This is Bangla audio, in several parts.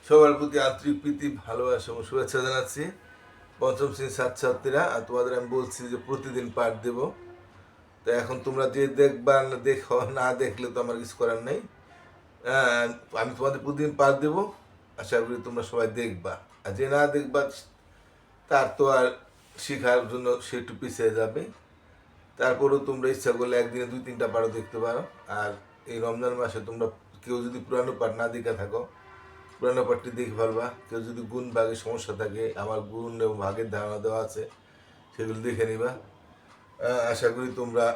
সবার প্রতি আন্তরিক প্রীতি ভালোবাসা এবং শুভেচ্ছা জানাচ্ছি। পঞ্চম শ্রেণীর ছাত্রছাত্রীরা, আর তোমাদের আমি বলছি যে প্রতিদিন পাঠ দেব। তো এখন তোমরা যে দেখবা না দেখো, না দেখলে তো আমার কিছু করার নেই। আমি তোমাদের প্রতিদিন পাঠ দেব, আশা করি তোমরা সবাই দেখবা। আর যে না দেখবা তার তো আর শেখার জন্য সে একটু পিছিয়ে যাবে। তারপরেও তোমরা ইচ্ছা করলে একদিনে 2-3টা পাঠও দেখতে পারো। আর এই রমজান মাসে তোমরা কেউ যদি পুরানো পাঠ না দেখে থাকো, পুরানো পাঠটি দেখে ফেলবা। কেউ যদি গুণ ভাগের সমস্যা থাকে, আমার গুণ এবং ভাগের ধারণা দেওয়া আছে, সেগুলো দেখে নিবা। আশা করি তোমরা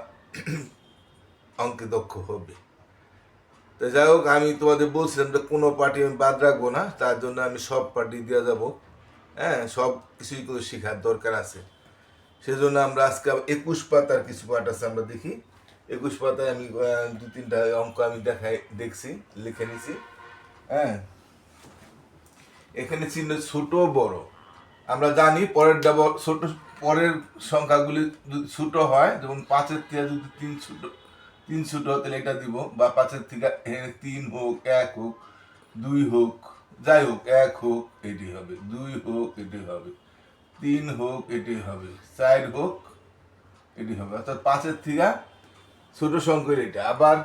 অঙ্কে দক্ষ হবে। তো যাই হোক, আমি তোমাদের বলছিলাম যে কোনো পার্টি আমি বাদ রাখবো না, তার জন্য আমি সব পার্টি দিয়ে যাব। সব কিছুই কিন্তু শেখার দরকার আছে। সেজন্য আমরা আজকে 21 পাতার কিছু পাঠ আছে, আমরা দেখি। 21 পাতায় আমি 2-3টা অঙ্ক আমি দেখছি, লিখে নিছি। হ্যাঁ, এখানে চিহ্ন ছোট বড়। আমরা জানি পরের সংখ্যাগুলি যদি ছোট হয়, যেমন 5-এর থেকে যদি 3 ছোট তাহলে এটা দিব, বা 5-এর থেকে 3 হোক, 1 হোক, 2 হোক, যাই হোক, 1 হোক এটি হবে, 2 হোক এটি হবে, 3 হোক এটি হবে, 4 হোক এটি হবে। অর্থাৎ 5-এর থেকে ছোট সংখ্যার এটা। আবার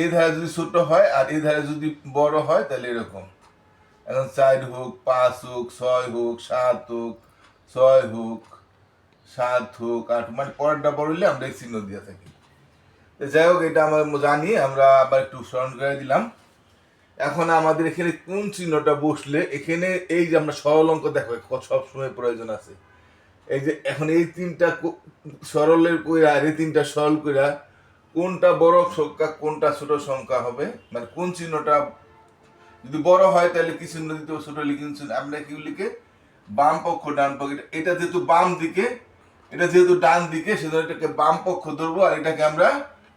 এই ধারে যদি ছোট হয় আর এই ধারে যদি বড় হয় তাহলে এরকম। এখন 4 হোক, 5 হোক, 6 হোক, 7 হোক, 6 হোক, 7 হোক, 8, মানে পরেরটা বড় হইলে আমরা এই চিহ্ন দিয়ে থাকি। যাই হোক, এটা আমরা জানি, আমরা আবার একটু স্মরণ করে দিলাম। এখন আমাদের এখানে কোন চিহ্নটা বসলে এখানে এই যে আমরা সরল অঙ্ক দেখো সবসময় প্রয়োজন আছে। এই যে এখন এই 3টা সরলের কইরা আর এই 3টা সরল কইরা কোনটা বড় সংখ্যা কোনটা ছোট সংখ্যা হবে, মানে কোন চিহ্নটা যদি বড় হয় তাহলে কি চিহ্ন দিতে হবে, ছোট লিখে আমরা কি লিখে বাম পক্ষ ডান পক্ষ। এটা যেহেতু বাম দিকে, এটা যেহেতু ডান দিকে, সেজন্য এটাকে বাম পক্ষ ধরবো আর এটাকে আমরা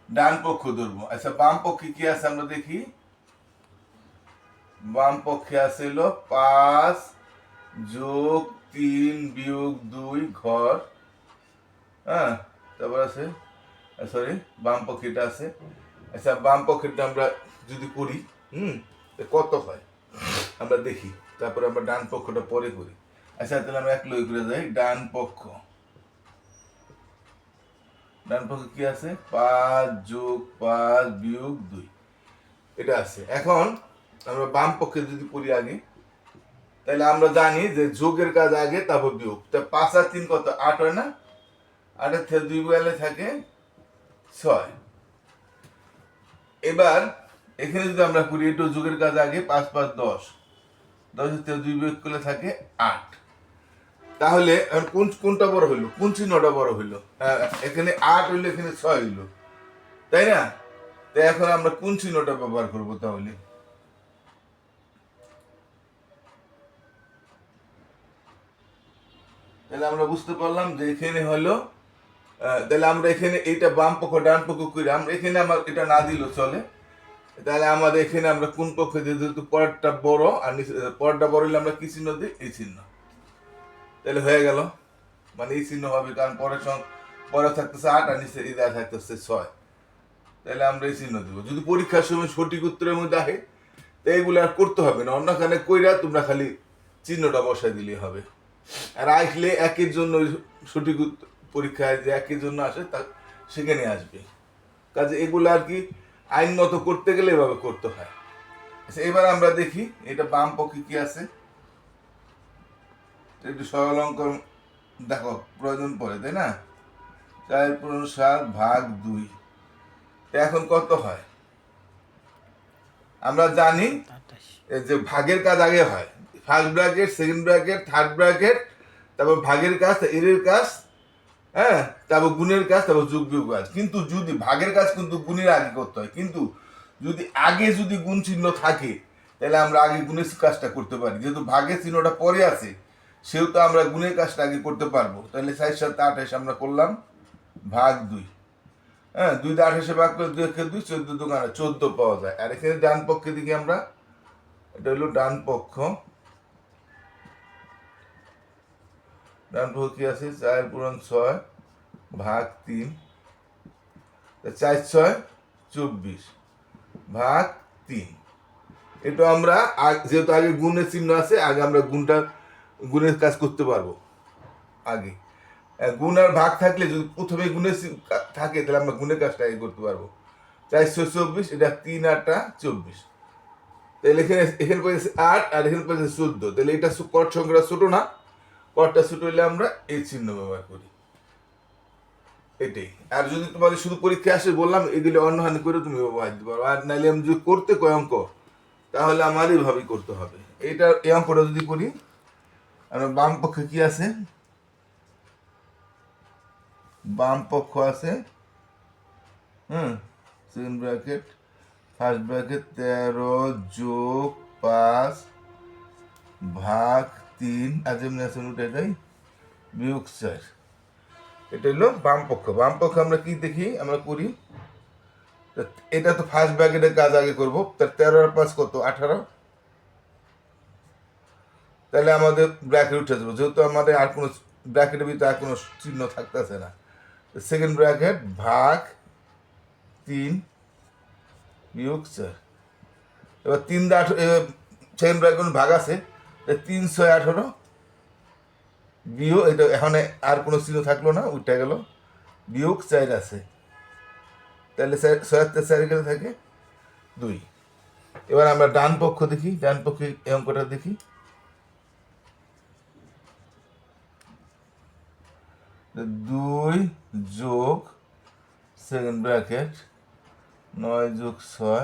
ডান পক্ষ ধরবো। আচ্ছা, বাম পক্ষে কি আছে আমরা দেখি। বাম পক্ষে আছে হলো 5 যোগ 3 বিয়োগ 2 ঘর। হ্যাঁ, তারপর আছে, সরি, বাম পক্ষে এটা আছে। আচ্ছা, বাম পক্ষেরটা আমরা যদি করি, কত হয় আমরা দেখি, তারপরে আমরা ডান পক্ষটা পরে করি। আচ্ছা, তাহলে আমরা এক লই করে যাই। ডান পক্ষ কি আছে, 5 যোগ 5 বিয়োগ 2 এটা আছে। এখন আমরা বাম পক্ষে যদি করি আগে, তাহলে আমরা জানি যে যোগের কাজ আগে, তারপর বিয়োগ। তা 5 আর 3 কত, 8 হয় না? 8-এর থেকে 2 গেলে থাকে 6। এবার এখানে যদি আমরা করি, একটু যোগের কাজ আগে, 5 5 10, 10-এর থেকে 2 বিয়োগ করলে থাকে 8। তাহলে কোনটা বড় হইলো, কোন চিহ্নটা বড় হইলো? এখানে 8 হইলো, এখানে 6 হইলো, তাই না? তো এখন আমরা কোন চিহ্নটা ব্যবহার করব তাহলে? তাহলে আমরা বুঝতে পারলাম যে এখানে হলো, তাহলে আমরা এখানে এইটা বাম পক্ষ ডান পক্ষ করি, আমরা এখানে আমার এটা না দিলেও চলে। তাহলে আমাদের এখানে আমরা কোন পক্ষে দিই, যেহেতু পরেরটা বড় আর পরেরটা বড় হলে আমরা কি চিহ্ন দিই, এই চিহ্ন। তাহলে হয়ে গেল, মানে এই চিহ্ন হবে, কারণ পরে থাকতেছে 8 আর নিচে এই থাকতেছে 6। তাহলে আমরা এই চিহ্ন দেবো। যদি পরীক্ষার সময় সঠিক উত্তরের মধ্যে আসে, তো এইগুলো আর করতে হবে না, অন্যখানে কইরা তোমরা খালি চিহ্নটা বসাই দিলেই হবে। আর আসলে একের জন্য সঠিক পরীক্ষায় যে একের জন্য আসে তা সেখানে আসবে। কাজে এগুলো আর কি আইনমতো করতে গেলে এভাবে করতে হয়। আচ্ছা, এবার আমরা দেখি এটা বাম পক্ষে কি আছে। একটু সরল অঙ্ক দেখো, প্রয়োজন পড়ে, তাই না? 4×7 ভাগ 2, এখন কত হয় আমরা জানি যে ভাগের কাজ আগে হয়, first bracket, second bracket, third bracket, তারপর ভাগের কাজ, এর কাজ, তারপর গুণের কাজ, তারপর যোগ বিয়োগ কাজ। কিন্তু যদি ভাগের কাজ কিন্তু গুণের আগে করতে হয়, কিন্তু যদি আগে যদি গুণ চিহ্ন থাকে তাহলে আমরা আগে গুণের কাজটা করতে পারি। যেহেতু ভাগের চিহ্নটা পরে আছে, সেহেতু আমরা গুণের কাজটা আগে করতে পারবো। তাহলে 4 7 28 আমরা করলাম ভাগ 2। 2 দিয়ে 28 ভাগ করে 2 2 14 দোকানে 14 পাওয়া যায়। আর এখানে ডান পক্ষে দিকে আমরা, এটা হলো ডান পক্ষ কি আছে, 4×6 ভাগ 3, 4 6 24 ভাগ 3। এটা আমরা যেহেতু আগে গুণের চিহ্ন আছে, আগে আমরা গুণের কাজ করতে পারবো আগে। গুণ আর ভাগ থাকলে যদি প্রথমে গুণের থাকে তাহলে আমরা গুণের কাজটা আগে করতে পারবো। 424, এটা 3 8 24, তাহলে এখানে পেয়েছে 8 আর এখানে পেয়েছে 14, তাহলে এটা কট সংখ্যাটা ছোট না, কটটা ছোট হলে আমরা এই চিহ্ন ব্যবহার করি, এটাই। আর যদি তোমাদের শুধু পরীক্ষা আসে বললাম এগুলো অন্যহানি করে তুমি ব্যবহার দিতে পারো, আর নাহলে আমি যদি করতে কয় অঙ্ক তাহলে আমার এইভাবেই করতে হবে। এইটা এই অঙ্কটা যদি করি, আমরা বাম পক্ষে কি আছে, বাম পক্ষ আছে সেকেন্ড ব্র্যাকেট ফার্স্ট ব্র্যাকেট 13 যোগ 5 ভাগ 3, আজ এমনি আছে উঠে যাই, বিয়োগ 4। এটা হলো বাম পক্ষ। বাম পক্ষ আমরা কি দেখি, আমরা করি, এটা তো ফার্স্ট ব্র্যাকেটের কাজ আগে করবো। 13 আর 5 কত, 18, তাহলে আমাদের ব্র্যাকেট উঠে যাবো, যেহেতু আমাদের আর কোনো ব্র্যাকেটের ভিতরে আর কোনো চিহ্ন থাকতেছে না। সেকেন্ড ব্র্যাকেট ভাগ 3 বিয়োগ 4। এবার 3 সেকেন্ড ব্র্যাকেট ভাগ আছে, 3 6 18 বিয়োগ, এটা এখানে আর কোনো চিহ্ন থাকলো না, উঠে গেল, বিয়োগ 4 আছে, তাহলে 6 4 গেলে থাকে 2। এবার আমরা ডান পক্ষ দেখি, ডান পক্ষে এই অঙ্কটা দেখি, 2 যোগ সেকেন্ড ব্র্যাকেট 9 যোগ 6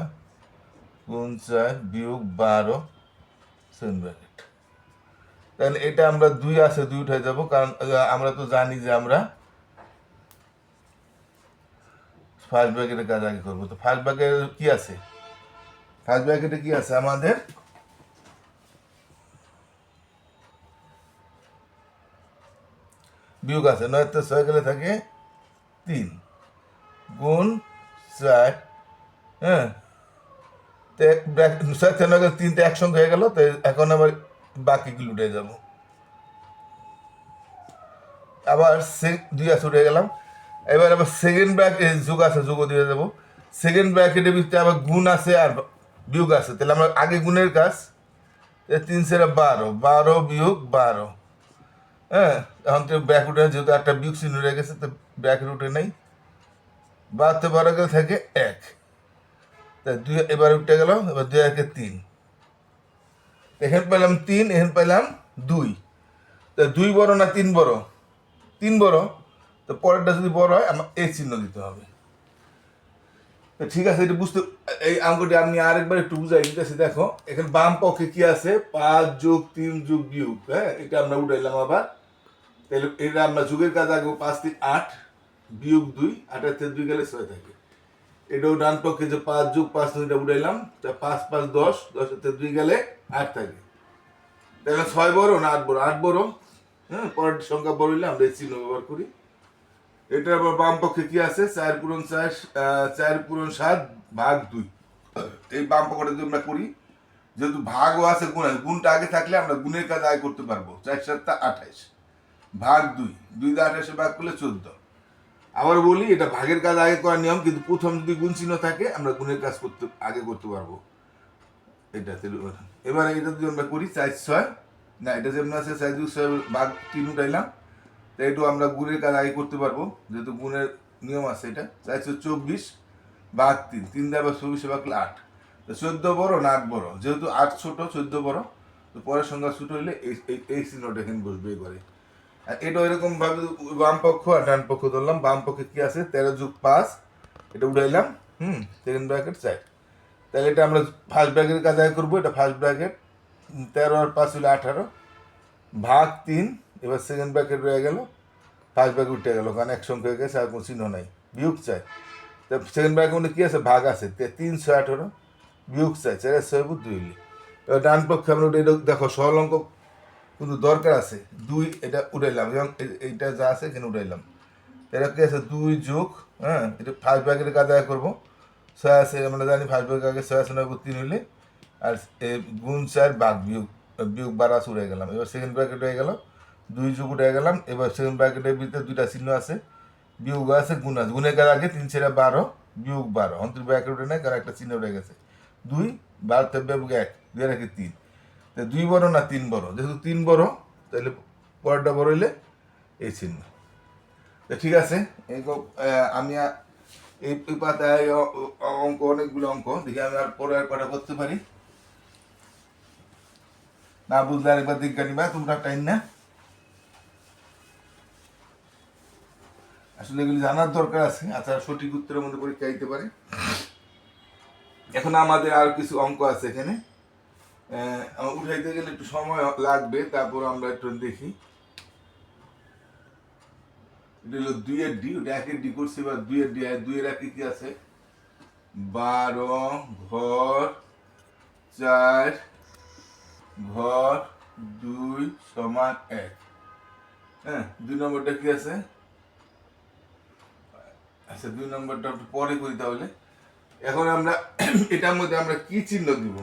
গুণ 4 বিয়োগ 12 সেকেন্ড ব্র্যাকেট। তাহলে এটা আমরা 2 আছে 2 উঠে যাব, কারণ আমরা তো জানি যে আমরা ফার্স্ট ব্র্যাকেটের কাজ আগে করবো। তো ফার্স্ট ব্র্যাকেট কি আছে, ফার্স্ট ব্র্যাকেটে কি আছে আমাদের, বিয়োগ আছে, 9 তে 6 গেলে থাকে 3 গুণ 4, হ্যাঁ, তো 6 তে 9 গেলে 3টা একসঙ্গে হয়ে গেল, তো এখন আবার বাকিগুলো উঠে যাব, আবার 2 আছে উঠে গেলাম। এবার আবার সেকেন্ড ব্র্যাকেট যোগ আছে, যোগও দিয়ে দেবো। সেকেন্ড ব্র্যাকেটের ভিতরে আবার গুণ আছে আর বিয়োগ আছে, তাহলে আমরা আগে গুণের কাজ, 3 4 12, 12 বিয়োগ 12, হ্যাঁ, এখন তো ব্র্যাকেট উঠে, যেহেতু একটা বিয়োগ চিহ্ন রয়ে গেছে তো ব্র্যাকেট উঠে নেই, 12 তে 12 গেলে থাকে 1, তাই 2 এবার উঠে গেল, এবার 2 1 3, এখানে পেলাম 3, এখানে পেলাম 2, তা 2 বড় না 3 বড়, 3 বড়, তো পরেরটা যদি বড় হয় আমার এই চিহ্ন দিতে হবে। ঠিক আছে, এটা বুঝতে, এই অঙ্কটি আমি আরেকবার একটু বুঝাই দিতেছি। দেখো এখানে বাম পক্ষে কি আছে, 5 যোগ 3 যোগ বিয়োগ, হ্যাঁ, এটা আমরা উঠাইলাম আবার, তাহলে এটা আমরা যুগের কাজ আগে 5 3 8 বিয়োগ 2, 8 এর থেকে 2 গেলে 6 থাকে। এটাও ডান পক্ষে যে 5 যোগ 5 এটা উঠাইলাম, তা 5 5 10, 10 এর থেকে 2 গেলে 8 থাকে, তাহলে 6 বড় না 8 বড়, 8 বড়, হ্যাঁ, পরের সংখ্যা বড় হইলে আমরা এই চিহ্ন ব্যবহার করি। এটা আবার বাম পক্ষে কি আছে, 4 পূরণ 4 4 পূরণ 7 ভাগ 2, এই বাম পক্ষটা যদি আমরা করি, যেহেতু ভাগও আছে গুণ আছে, গুণটা আগে থাকলে আমরা গুণের কাজ আগে করতে পারবো। 4 7 28 ভাগ 2, 2 দিয়ে 28 ভাগ করলে 14। আবার বলি, এটা ভাগের কাজ আগে করার নিয়ম, কিন্তু প্রথম যদি গুণ চিহ্ন থাকে আমরা গুণের কাজ আগে করতে পারবো। এটা এবারে এটা যদি আমরা করি 4 6, না এটা যেমন আছে 4 2 6 ভাগ 3 উঠাইলাম, তো এটাও আমরা গুণের কাজ আগে করতে পারবো, যেহেতু গুণের নিয়ম আছে। এটা 424 ভাগ 3, 3 দিয়ে আবার 24 ভাগ 8, তো 14 বড় না 8 বড়, যেহেতু 8 ছোট 14 বড়, তো পরের সংখ্যা ছোট হইলে এই চিহ্নটা এখানে বসবে করে। আর এটা এরকম ভাবে বাম পক্ষ আর ডান পক্ষ ধরলাম। বাম পক্ষে কি আছে, 13 যোগ 5, এটা উঠাইলাম, সেকেন্ড ব্র্যাকেট 4, তাহলে এটা আমরা ফার্স্ট ব্র্যাকেটের কাজ আগে করবো। এটা ফার্স্ট ব্র্যাকেট, 13 আর 5 হলে 18 ভাগ 3, এবার সেকেন্ড ব্র্যাকেট রয়ে গেল, ফার্স্ট ব্র্যাকেট উঠে গেল, কারণ এক সংখ্যা হয়ে গেছে, আর কোনো চিহ্ন নাই, বিয়োগ 4, তা সেকেন্ড ব্র্যাকেট মধ্যে কি আছে, ভাগ আছে, 3 6 18 বিয়োগ 4, 4 6 2 হইলে। এবার ডান পক্ষে আমরা এটা দেখো সরল অঙ্ক কিন্তু দরকার আছে, 2 এটা উঠাইলাম, এবং এইটা যা আছে এখানে উঠাইলাম, এটা কি আছে 2 যোগ, হ্যাঁ, এটা ফার্স্ট ব্র্যাকেটের কাজ আগে করবো। 6 আছে, আমরা জানি ফার্স্ট ব্র্যাকেট আগে 6 আছে 9 3 হইলে, আর গুণ 4 ভাগ বিয়োগ, বিয়োগ 12 উঠে গেলাম। এবার সেকেন্ড ব্র্যাকেট হয়ে গেল, 2 যোগ উঠে গেলাম। এবার সেকেন্ড ব্র্যাকেটের ভিতরে 2টা চিহ্ন আছে, বিয়োগ আছে গুণ আছে, গুণের কাজ আগে 3 4 12 বিয়োগ 12, অন্তর ব্র্যাকেট উঠে নেয় কারণ একটা চিহ্ন উঠে গেছে, 2 12 থেকে বিয়োগ 1, 2 এর 3, তো 2 বড় না 3 বড়? যেহেতু 3 বড় তাহলে পরেরটা বড় হইলে এই চিহ্ন। তো ঠিক আছে, আমি এই পাতায় অঙ্ক, অনেকগুলো অঙ্ক দেখি আমি আর পরে আর কটা করতে পারি। না বুঝলে আরেকবার জিজ্ঞাসা নিবা তোমরা, টাইম না? আসলে এগুলি জানার দরকার আছে। আচ্ছা, সঠিক উত্তরের মধ্যে পরীক্ষা দিতে পারে। এখন আমাদের আর কিছু অঙ্ক আছে এখানে, উঠাইতে গেলে একটু সময় লাগবে, তারপর আমরা একটু দেখি। এটা হলো 2 এর ডি, ওটা 1 এর ডি করছি, এবার 2 এর ডি। 2 এর 1 কি আছে? 12 ঘর 4 ঘর 2 সমান 1। হ্যাঁ, 2 নম্বরটা কি আছে? আচ্ছা, 2 নম্বরটা একটু পরে করি তাহলে। এখন আমরা এটার মধ্যে আমরা কি চিহ্ন দিব,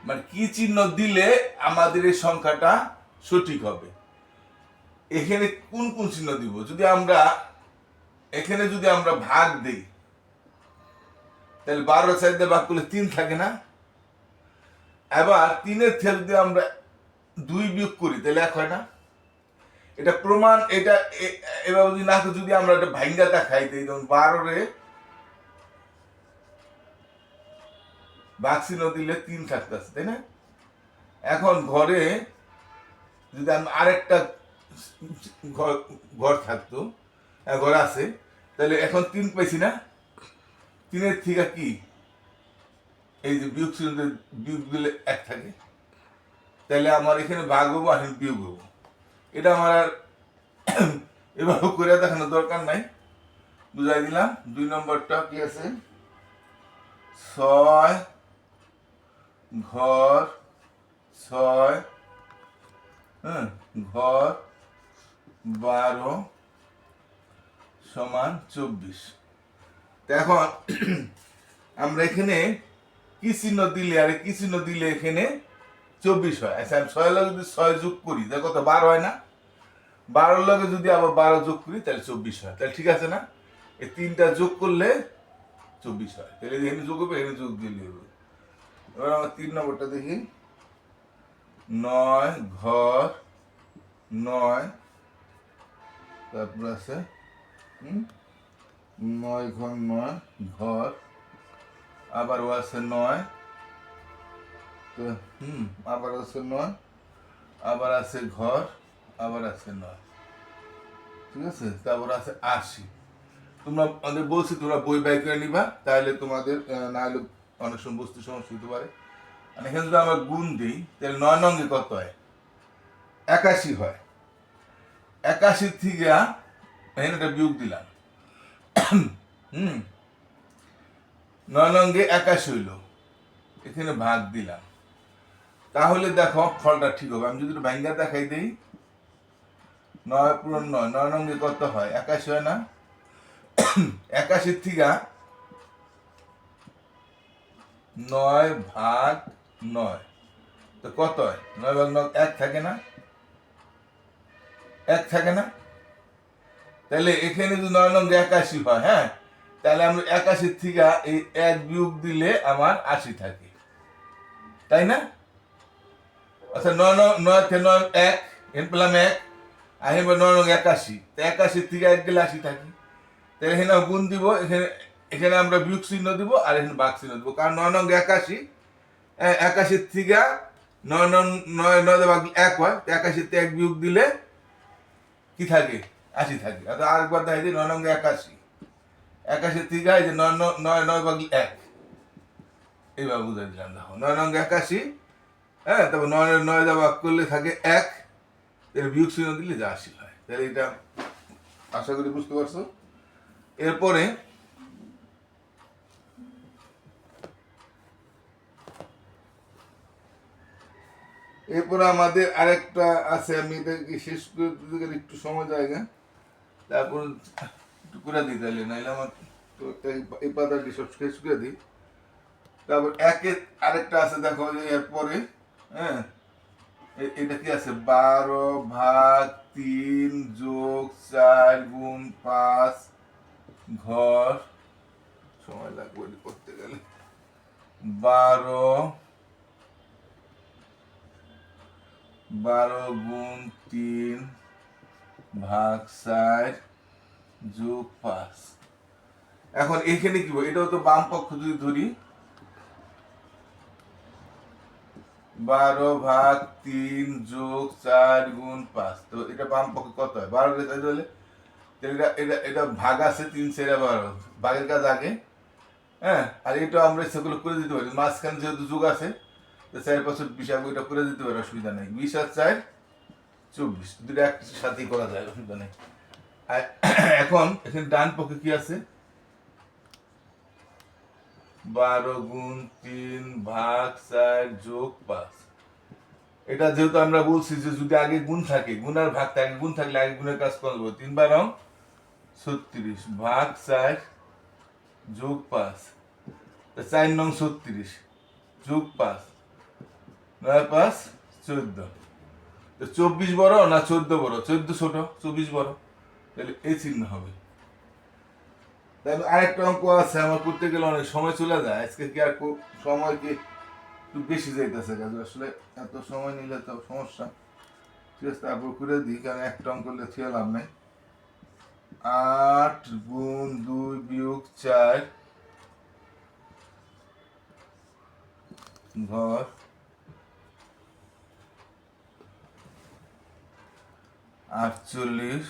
মানে কি চিহ্ন দিলে আমাদের এই সংখ্যাটা সঠিক হবে? এখানে কোন কোন চিহ্ন দিব? যদি আমরা এখানে যদি আমরা ভাগ দিই, তাহলে 12 4 দিয়ে ভাগ করলে 3 থাকে না? এবার 3-এর থেকে যদি আমরা 2 বিয়োগ করি তাহলে 1 হয় না? এটা প্রমাণ। এটা এবার যদি না, যদি আমরা এটা ভাঙ্গা দেখাই দিই, যেমন 12 রে ভাগ চিহ্ন দিলে 3 থাকতেছে, তাই না? এখন ঘরে যদি আমি আরেকটা ঘর থাকতো, ঘর আছে, তাহলে এখন 3 পাইছি না? 3-এর থেকে কি এই যে বিয়োগ চিহ্ন, বিয়োগ দিলে 1 থাকে, তাহলে আমার এখানে ভাগ হবো আর বিয়োগ হবো। এটা আমার আর এভাবে করে দেখানোর দরকার নাই, বুঝাই দিলাম। 2 নম্বরটা কি আছে? 6 ঘর 6 ঘর 12 সমান 24। এখন আমরা এখানে কি চিহ্ন দিলে আর কি চিহ্ন দিলে এখানে 24 হয়? আচ্ছা, আমি 6 লগে যদি 6 যোগ করি তাহলে কত? 12 হয় না? 12 লগে যদি আবার 12 যোগ করি তাহলে 24 হয়। তাহলে ঠিক আছে না? এই 3টা যোগ করলে 24 হয়। তাহলে এখানে যোগ হবে, এখানে যোগ দিলে হবে। এবার আমার 3 নম্বরটা দেখি। 9 ঘর 9, তারপর আছে 9 ঘর 9 ঘর, আবার ও আছে 9, তো আবার আছে 9, আবার আছে ঘর, আবার আছে 9, ঠিক আছে? তারপর আছে 80। তোমরা আমাদের বলছি তোমরা বই বাই করে নিবা, তাহলে তোমাদের না হলে অনেক সময় বুঝতে সমস্যা হতে পারে। আর এখানে যদি আমরা গুণ দিই তাহলে 9 নঙ্গে কত হয়? 81 হয়। 81 থেকে এখানে একটা বিয়োগ দিলাম, 9 নঙ্গে 81 হইল, এখানে ভাগ দিলাম, তাহলে দেখো ফলটা ঠিক হবে। আমি যদি ভাঙ্গা দেখাই দিই, 9 পূরণ 9, 9 নঙ্গে কত হয়? 81 হয় না? 81 থেকে 9 ভাগ 9 তো কত হয়? 9 ভাগ 9 1 থাকে না? 1 থাকে না? তাহলে এখানে যদি 9 নং 81 হয়, হ্যাঁ, তাহলে আমরা 81 থেকে এই 1 বিয়োগ দিলে আমার 80 থাকে, তাই না? আচ্ছা, 9 থেকে 9 1 এন পেলাম 1, আর 9 নং 81, তো 81 থেকে 1 গেলে 80 থাকে। তাহলে এখানে গুণ দিব, এখানে এখানে আমরা বিয়োগ চিহ্ন দিব, আর এখানে ভাগ চিহ্ন দিব, কারণ 9 নং 81, 81 থেকে 9 নং 9 ভাগ 1 হয়, 81 থেকে 1 বিয়োগ দিলে কি থাকে? 80 থাকে। আরেকবার দেখাই দিই, 9 নং 81, 81 থেকে এই যে 9 ভাগ 1, এইভাবে বুঝাই দিলাম। দেখো 9 নং 81, হ্যাঁ, তারপর 9 ভাগ করলে থাকে 1, এর বিয়োগ চিহ্ন দিলে যা 80 হয়। তাহলে এটা আশা করি বুঝতে পারছো। এরপরে আমাদের আরেকটা আছে, আমি এটাকে শেষ করে দিতে গেলে একটু সময় জায়গা, তারপর একটু করে দিই, তাহলে নাইলে আমার তো এই পাতাটি সব শেষ করে দিই। তারপর একে আরেকটা আছে, দেখো যে এরপরে, হ্যাঁ, এটা কি আছে? 12 ভাগ 3 যোগ 4 গুণ 5 ঘর, সময় লাগবে করতে গেলে, 12 গুণ 3 ভাগ 4 যোগ 5। এখন এখানে কি এটাও তো বাম পক্ষ যদি ধরি, 12/3 যোগ 4 গুণ 5, তো এটা বাম পক্ষে কত হয়? 12 হলে এটা এটা এটা ভাগ আছে 3 4 12, ভাগের কাজ আগে। হ্যাঁ, আর এটা আমরা সেগুলো করে দিতে পারি, মাঝখানে যেহেতু যোগ আছে, তো 4 5 20, এটা করে দিতে পারি, অসুবিধা নেই। 20 আর 4 24, দুটো একসাথেই করা যায়, অসুবিধা নেই। আর এখন এখানে ডান পক্ষে কি আছে? 12 গুণ 3 ভাগ 4 যোগ 5। এটা যেহেতু আমরা বলছি যে যদি আগে গুণ থাকে, গুণ আর ভাগ থাকে, গুণ থাকলে আগে গুণের কাজ করবো। 3 12 36 ভাগ 4 যোগ 5, 4 9 36 যোগ 5, 9 5 14। তো 24 বড় না 14 বড়? 14 ছোট, 24 বড়, তাহলে এই চিহ্ন হবে। তাহলে আরেকটা অঙ্ক আছে, আমার করতে গেলে অনেক সময় চলে যায়, আজকে কি আর সময় কি একটু বেশি যাইতেছে কাজ, আসলে এত সময় নিলে তো সমস্যা। ঠিক আছে, তারপর করে দিই, কারণ একটা অঙ্ক করলে থিয়ে লাভ নাই। 8 গুণ 2 বিয়োগ 4 ঘর 48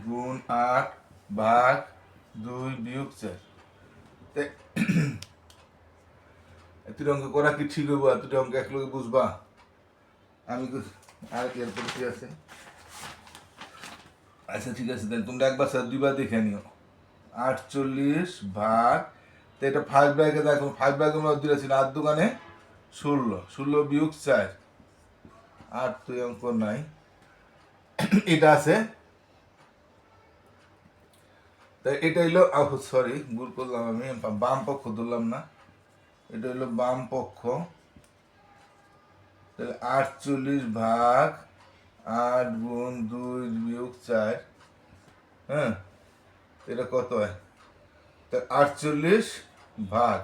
গুণ 8 ভাগ 2 বিয়োগ 4। এতটি অঙ্ক করা কি ঠিক হইব? এতটি অঙ্ক এক লোকে বুঝবা? আমি আর কি এরপর কি আছে? আচ্ছা ঠিক আছে, তাহলে তোমরা একবার স্যার দুইবার দেখে নিও। 48 ভাগ, তো এটা 5 ব্যাগে দেখো, 5 ব্যাগের মধ্যে দুটো ছিল, 8 দোকানে 16, 16 বিয়োগ 4, 8 তো অঙ্ক নাই, এটা আছে। তাই এটা হইলো, সরি ভুল করলাম, আমি বাম পক্ষ ধরলাম না, এটা হইলো বাম পক্ষ। তাহলে 48 ভাগ 8 গুণ 2 বিয়োগ 4, হ্যাঁ, এটা কত হয়? 48 ভাগ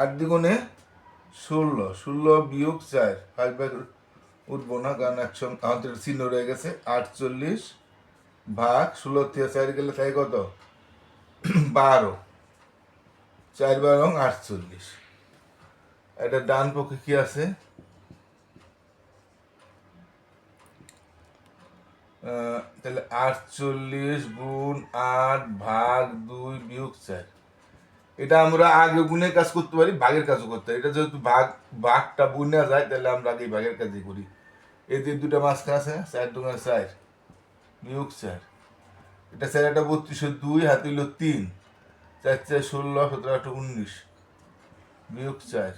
8 দ্বিগুণে 16, 16 বিয়োগ 4, 5 ভাগ উঠবো না, কারণ একশো আমাদের চিহ্ন রয়ে গেছে। 48 ভাগ 16 থেকে 4 গেলে তাই কত? 12, 4 12 48। এটা ডান পক্ষে কি আছে? তাহলে 48 গুণ 8 ভাগ 2 বিয়োগ 4। এটা আমরা আগে গুণের কাজ করতে পারি, ভাগের কাজও করতে পারি। এটা যেহেতু ভাগটা বুনে যায়, তাহলে আমরা আগে ভাগের কাজই করি। এই যে দুটা মাঝখানে আছে, 4 2 4 বিয়োগ 4, এটা 4 একটা 32, 2 হাতে হইল 3, 4 4 16 17 18 19 বিয়োগ 4,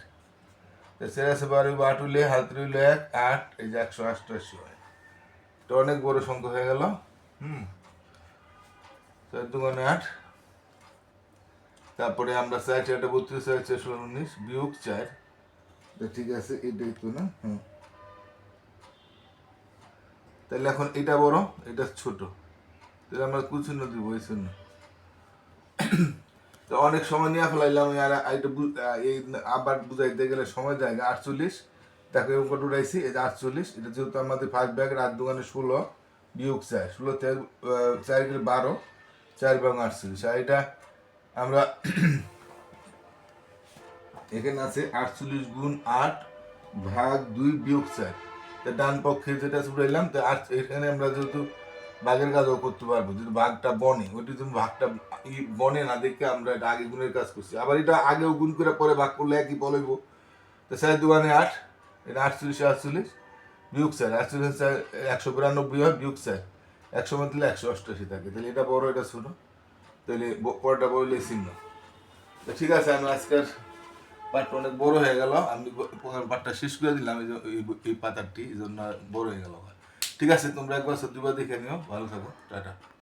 4 আছে 12 8 হইলে হাতে হইল 1 8, এই যে 188 হয়। এটা অনেক বড় সংখ্যা হয়ে গেল। 4 2 8, তারপরে আমরা 4 4 32, 4 4 16 19 বিয়োগ 4, ঠিক আছে, এটাই তো না? তাহলে এখন এটা বড়, এটা ছোট, তাহলে আমরা কুচিহ্ন দিব এই জন্য। তো অনেক সময় নিয়ে ফেলাইলাম, আর এই আবার বুঝাইতে গেলে সময় যায়। 48 তাকে অঙ্ক উঠাইছি, এই যে 48, এটা যেহেতু আমাদের 5 ব্যাগের 8 দোকানে 16 বিয়োগ 4, 16 থেকে 4 গেলে 12, 4 ভাগ 48, আর এটা আমরা এখানে আছে 48 গুণ 8 ভাগ 2 বিয়োগ 4। তা ডান পক্ষে যেটা উঠাইলাম, তো এখানে আমরা যেহেতু ভাগের কাজও করতে পারবো, যদি ভাগটা বনে, ওইটা তুমি ভাগটা বনে না দেখে আমরা এটা আগে গুণের কাজ করছি। আবার এটা আগেও গুণ করে পরে ভাগ করলে একই বলব। তো 4 2 8, এটা 48 48 বিয়োগ 4, 48 4 192 হয় বিয়োগ 4, 100 মধ্যে 188 থাকে। তাহলে এটা বড়, এটা ছোট, তাহলে পরেরটা বললে চিহ্ন। তো ঠিক আছে, আমি আজকের পাঠটা অনেক বড় হয়ে গেল, আমি পাঠটা শেষ করে দিলাম, এই পাতারটি এই জন্য বড় হয়ে গেল। ঠিক আছে, তোমরা একবার দুবার দেখে নিও, ভালো থাকো, টাটা।